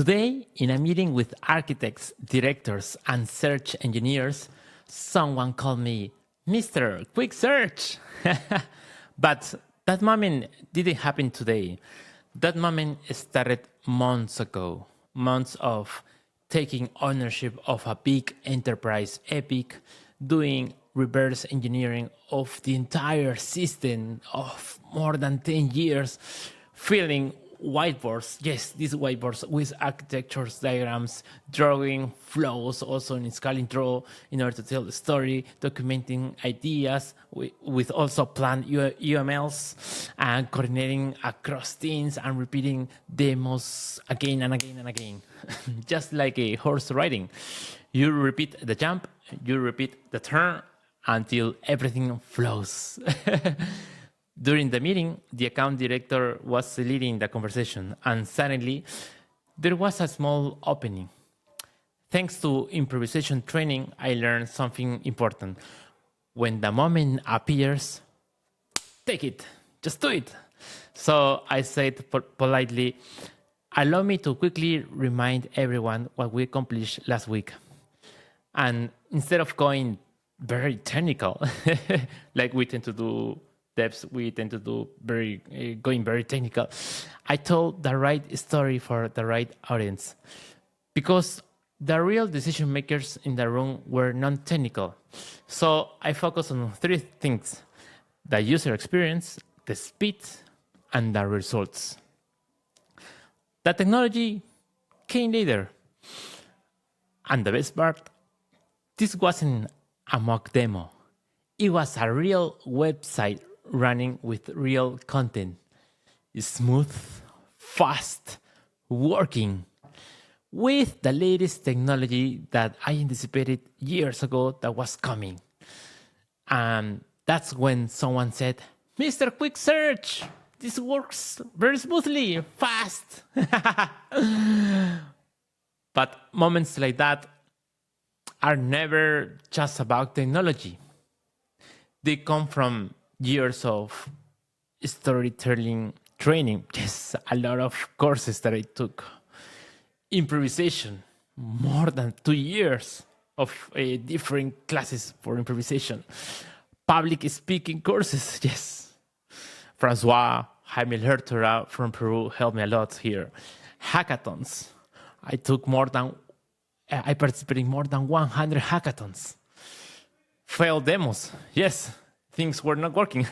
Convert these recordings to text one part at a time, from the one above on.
Today, in a meeting with architects, directors, and search engineers, someone called me Mr. Quick Search. But that moment didn't happen today. That moment started months ago. Months of taking ownership of a big enterprise epic, doing reverse engineering of the entire system of more than 10 years, filling whiteboards, yes, these whiteboards with architectures, diagrams, drawing flows, also in scaling draw in order to tell the story, documenting ideas with also planned UMLs, and coordinating across teams and repeating demos again and again and again. Just like a horse riding. You repeat the jump, you repeat the turn until everything flows. During the meeting, the account director was leading the conversation, and suddenly there was a small opening. Thanks to improvisation training, I learned something important. When the moment appears, take it, just do it. So I said politely, allow me to quickly remind everyone what we accomplished last week. And instead of going very technical, like we tend to do devs, we tend to do going very technical, I told the right story for the right audience. Because the real decision makers in the room were non-technical. So I focused on three things: the user experience, the speed, and the results. The technology came later. And the best part, this wasn't a mock demo. It was a real website running with real content. Smooth, fast, working. With the latest technology that I anticipated years ago that was coming. And that's when someone said, Mr. Quick Search, this works very smoothly, fast. But moments like that are never just about technology. They come from years of storytelling training. Yes, a lot of courses that I took. Improvisation, more than 2 years of different classes for improvisation. Public speaking courses, yes. Francois, Jaime Lertora from Peru helped me a lot here. Hackathons. I participated in more than 100 hackathons. Failed demos, yes. Things were not working.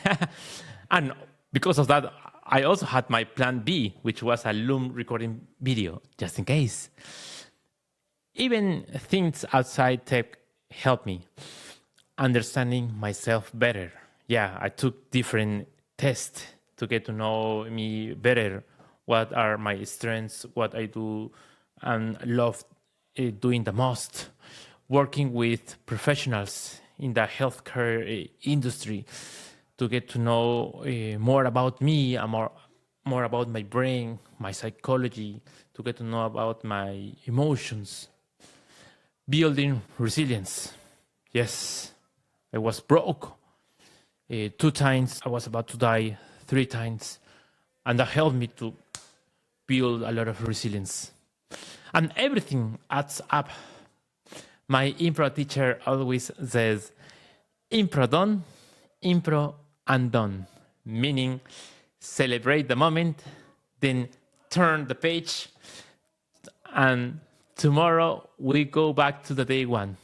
And because of that, I also had my plan B, which was a Loom recording video, just in case. Even things outside tech helped me. Understanding myself better. Yeah, I took different tests to get to know me better. What are my strengths, what I do and love doing the most. Working with professionals in the healthcare industry to get to know more about me, and more about my brain, my psychology, to get to know about my emotions. Building resilience. Yes, I was broke 2 times. I was about to die 3 times. And that helped me to build a lot of resilience. And everything adds up. My improv teacher always says, impro done, impro undone. Meaning, celebrate the moment, then turn the page, and tomorrow we go back to the day one.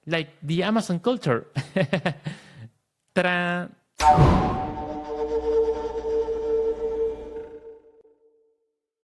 Like the Amazon culture. Ta-da!